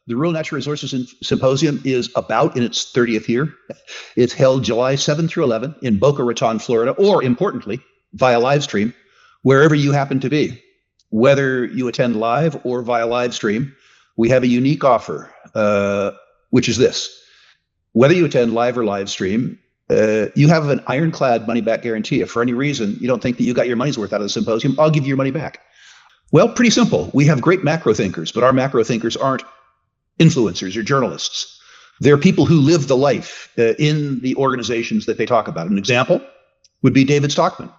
The Rural Natural Resources Symposium is about in its 30th year. It's held July 7 through 11 in Boca Raton, Florida, or importantly, via live stream, wherever you happen to be. Whether you attend live or via live stream, we have a unique offer, which is this. Whether you attend live or live stream, you have an ironclad money-back guarantee. If for any reason you don't think that you got your money's worth out of the symposium, I'll give you your money back. Well, pretty simple. We have great macro thinkers, but our macro thinkers aren't influencers or journalists. They're people who live the life in the organizations that they talk about. An example would be David Stockman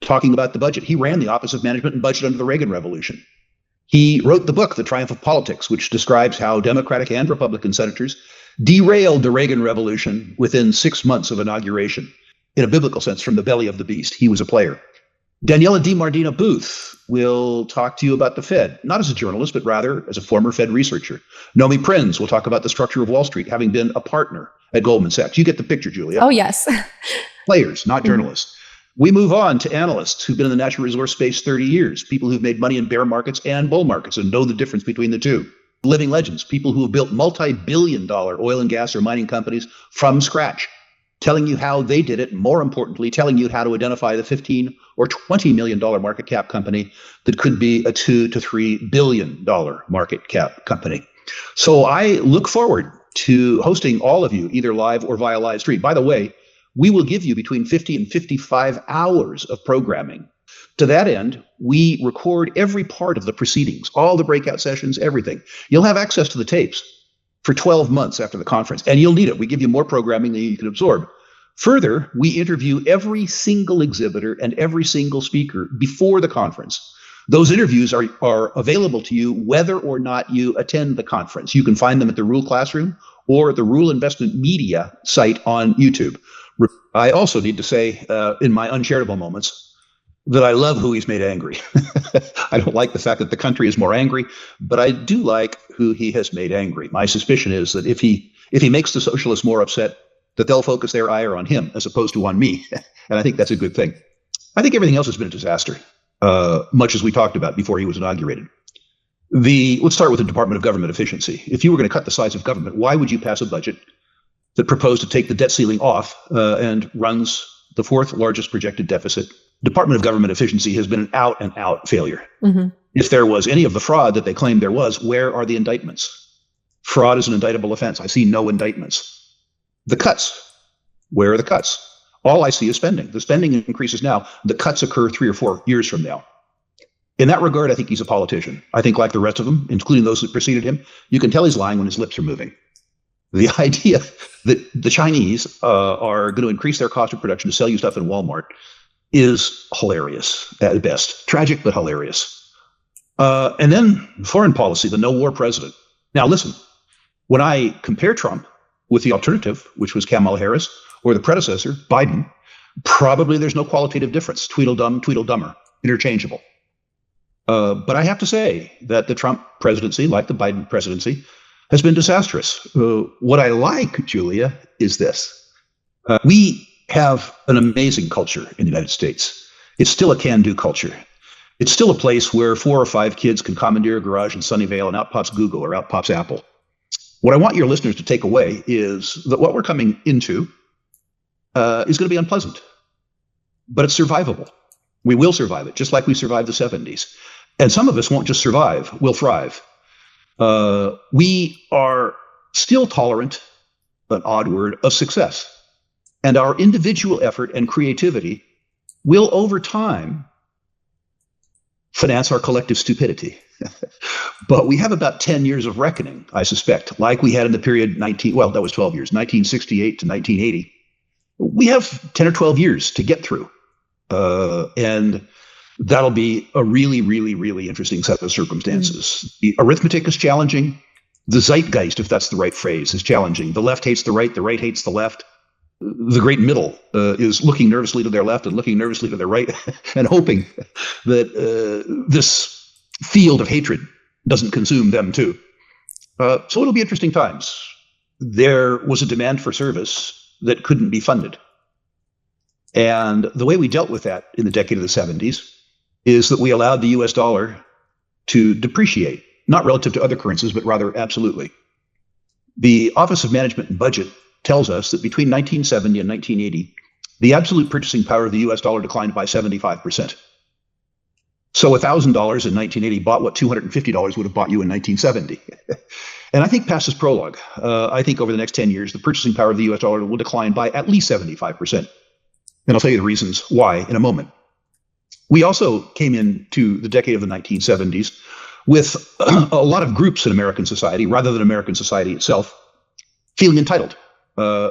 talking about the budget. He ran the Office of Management and Budget under the Reagan Revolution. He wrote the book, The Triumph of Politics, which describes how Democratic and Republican senators derailed the Reagan Revolution within 6 months of inauguration. In a biblical sense, from the belly of the beast. He was a player. Daniela DiMardino Booth will talk to you about the Fed, not as a journalist, but rather as a former Fed researcher. Nomi Prinz will talk about the structure of Wall Street, having been a partner at Goldman Sachs. You get the picture, Julia. Oh, yes. Players, not journalists. We move on to analysts who've been in the natural resource space 30 years, people who've made money in bear markets and bull markets and know the difference between the two. Living legends, people who have built multi-billion-dollar oil and gas or mining companies from scratch, telling you how they did it, more importantly, telling you how to identify the $15 or $20 million market cap company that could be a $2 to $3 billion market cap company. So I look forward to hosting all of you, either live or via live stream. By the way, we will give you between 50 and 55 hours of programming. To that end, we record every part of the proceedings, all the breakout sessions, everything. You'll have access to the tapes for 12 months after the conference, and you'll need it. We give you more programming than you can absorb. Further, we interview every single exhibitor and every single speaker before the conference. Those interviews are available to you whether or not you attend the conference. You can find them at the Rule Classroom or the Rule Investment Media site on YouTube. I also need to say, in my uncharitable moments, that I love who he's made angry. I don't like the fact that the country is more angry, but I do like who he has made angry. My suspicion is that if he makes the socialists more upset, that they'll focus their ire on him as opposed to on me. And I think that's a good thing. I think everything else has been a disaster, much as we talked about before he was inaugurated. Let's start with the Department of Government Efficiency. If you were going to cut the size of government, why would you pass a budget that proposed to take the debt ceiling off and runs the fourth largest projected deficit? Department of Government Efficiency has been an out and out failure. Mm-hmm. If there was any of the fraud that they claimed there was, where are the indictments? Fraud is an indictable offense. I see no indictments. The cuts, where are the cuts? All I see is spending. The spending increases now. The cuts occur 3 or 4 years from now. In that regard, I think he's a politician. I think like the rest of them, including those that preceded him, you can tell he's lying when his lips are moving. The idea that the Chinese are going to increase their cost of production to sell you stuff in Walmart is hilarious at best. Tragic, but hilarious. And then foreign policy, the no war president. Now, listen, when I compare Trump with the alternative, which was Kamala Harris, or the predecessor, Biden, probably there's no qualitative difference. Tweedledum, Tweedledummer, interchangeable. But I have to say that the Trump presidency, like the Biden presidency, has been disastrous. What I like, Julia, is this. We have an amazing culture in the United States. It's still a can-do culture. It's still a place where 4 or 5 kids can commandeer a garage in Sunnyvale and out pops Google or out pops Apple. What I want your listeners to take away is that what we're coming into is going to be unpleasant, but it's survivable. We will survive it, just like we survived the 70s. And some of us won't just survive, we'll thrive. We are still tolerant, an odd word, of success. And our individual effort and creativity will, over time, finance our collective stupidity. But we have about 10 years of reckoning, I suspect, like we had in the period that was 12 years, 1968 to 1980. We have 10 or 12 years to get through. And that'll be a really, really, really interesting set of circumstances. The arithmetic is challenging. The zeitgeist, if that's the right phrase, is challenging. The left hates the right hates the left. The great middle is looking nervously to their left and looking nervously to their right and hoping that this field of hatred doesn't consume them too. So it'll be interesting times. There was a demand for service that couldn't be funded. And the way we dealt with that in the decade of the 70s is that we allowed the US dollar to depreciate, not relative to other currencies, but rather absolutely. The Office of Management and Budget tells us that between 1970 and 1980, the absolute purchasing power of the US dollar declined by 75%. So $1,000 in 1980 bought what $250 would have bought you in 1970. And I think past this prologue, I think over the next 10 years, the purchasing power of the US dollar will decline by at least 75%. And I'll tell you the reasons why in a moment. We also came into the decade of the 1970s with a lot of groups in American society, rather than American society itself, feeling entitled,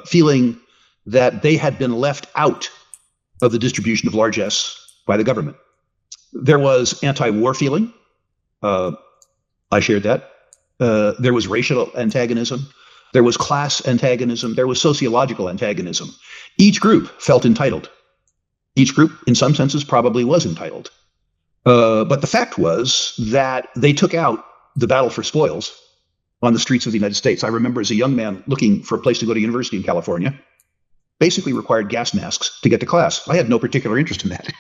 feeling that they had been left out of the distribution of largesse by the government. There was anti-war feeling. I shared that. There was racial antagonism. There was class antagonism. There was sociological antagonism. Each group felt entitled. Each group, in some senses, probably was entitled. But the fact was that they took out the battle for spoils on the streets of the United States. I remember as a young man looking for a place to go to university in California, basically required gas masks to get to class. I had no particular interest in that.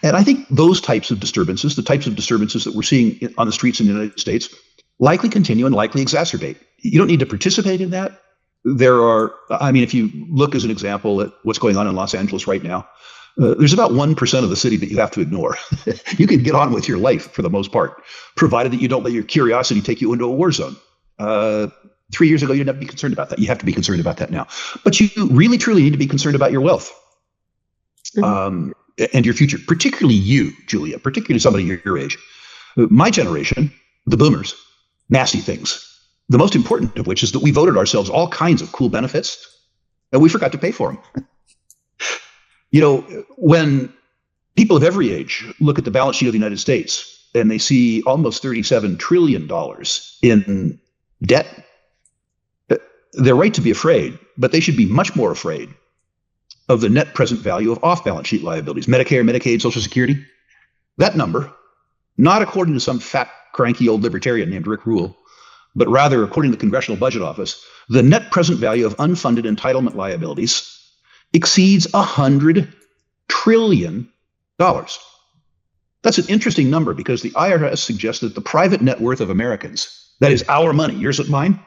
And I think those types of disturbances, the types of disturbances that we're seeing on the streets in the United States, likely continue and likely exacerbate. You don't need to participate in that. There are, if you look as an example at what's going on in Los Angeles right now, there's about 1% of the city that you have to ignore. You can get on with your life for the most part, provided that you don't let your curiosity take you into a war zone. 3 years ago, you didn't have to be concerned about that. You have to be concerned about that now. But you really, truly need to be concerned about your wealth and your future, particularly you, Julia, particularly somebody your age. My generation, the boomers, nasty things. The most important of which is that we voted ourselves all kinds of cool benefits, and we forgot to pay for them. When people of every age look at the balance sheet of the United States and they see almost $37 trillion in debt, they're right to be afraid, but they should be much more afraid of the net present value of off-balance sheet liabilities, Medicare, Medicaid, Social Security. That number, not according to some fat, cranky old libertarian named Rick Rule, but rather according to the Congressional Budget Office, the net present value of unfunded entitlement liabilities exceeds $100 trillion. That's an interesting number because the IRS suggests that the private net worth of Americans, that is our money, yours and mine,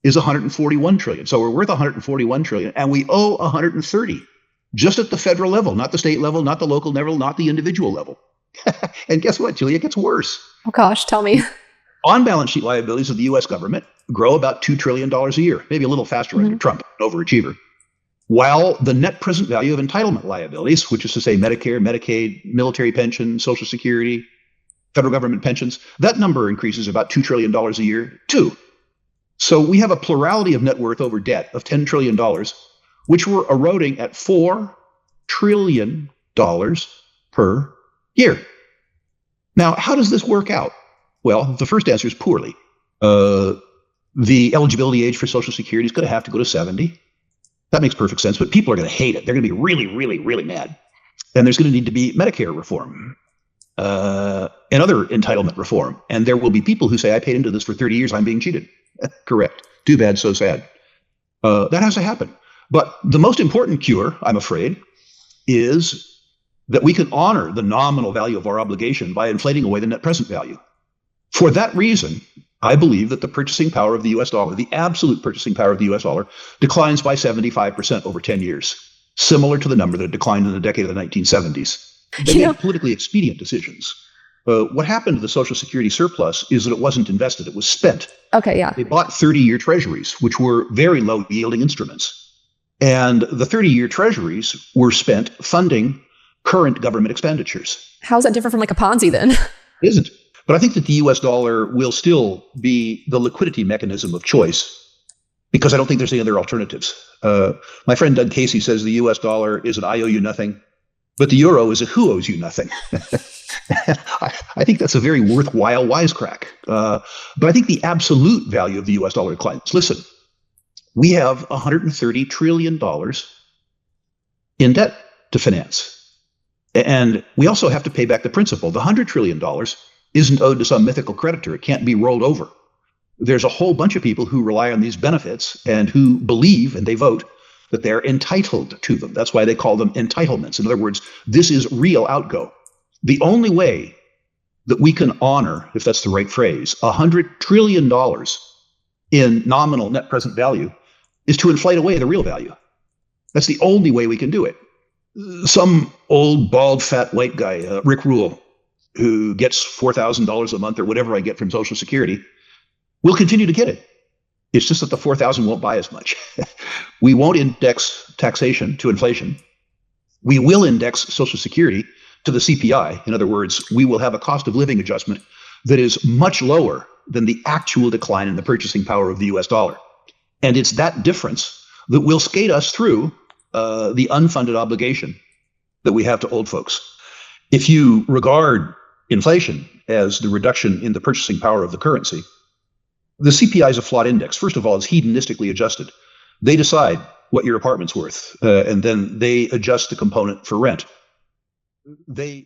is 141 trillion. So we're worth 141 trillion and we owe 130 just at the federal level, not the state level, not the local level, not the individual level. And guess what, Julia? It gets worse. Oh gosh, tell me. On-balance sheet liabilities of the U.S. government grow about $2 trillion a year, maybe a little faster under Trump, an overachiever. While the net present value of entitlement liabilities, which is to say Medicare, Medicaid, military pension, Social Security, federal government pensions, that number increases about $2 trillion a year too. So we have a plurality of net worth over debt of $10 trillion, which we're eroding at $4 trillion per year. Now, how does this work out? Well, the first answer is poorly. The eligibility age for Social Security is going to have to go to 70. That makes perfect sense, but people are going to hate it. They're going to be really, really, really mad. And there's going to need to be Medicare reform and other entitlement reform. And there will be people who say, I paid into this for 30 years, I'm being cheated. Correct. Too bad, so sad. That has to happen. But the most important cure, I'm afraid, is that we can honor the nominal value of our obligation by inflating away the net present value. For that reason, I believe that the purchasing power of the US dollar, the absolute purchasing power of the US dollar, declines by 75% over 10 years, similar to the number that declined in the decade of the 1970s. They made politically expedient decisions. What happened to the Social Security surplus is that it wasn't invested, it was spent. Okay, yeah. They bought 30-year treasuries, which were very low-yielding instruments. And the 30-year treasuries were spent funding current government expenditures. How is that different from like a Ponzi then? It isn't. But I think that the US dollar will still be the liquidity mechanism of choice because I don't think there's any other alternatives. My friend Doug Casey says the US dollar is an I owe you nothing, but the euro is a who owes you nothing. I think that's a very worthwhile wisecrack. But I think the absolute value of the US dollar declines. Listen, we have $130 trillion in debt to finance. And we also have to pay back the principal. The $100 trillion isn't owed to some mythical creditor. It can't be rolled over. There's a whole bunch of people who rely on these benefits and who believe, and they vote, that they're entitled to them. That's why they call them entitlements. In other words, this is real outgo. The only way that we can honor, if that's the right phrase, $100 trillion in nominal net present value is to inflate away the real value. That's the only way we can do it. Some old, bald, fat, white guy, Rick Rule, who gets $4,000 a month or whatever I get from Social Security, will continue to get it. It's just that the 4,000 won't buy as much. We won't index taxation to inflation. We will index Social Security to the CPI. In other words, we will have a cost of living adjustment that is much lower than the actual decline in the purchasing power of the US dollar. And it's that difference that will skate us through the unfunded obligation that we have to old folks. If you regard inflation as the reduction in the purchasing power of the currency, the CPI is a flawed index. First of all, it's hedonistically adjusted. They decide what your apartment's worth, and then they adjust the component for rent. They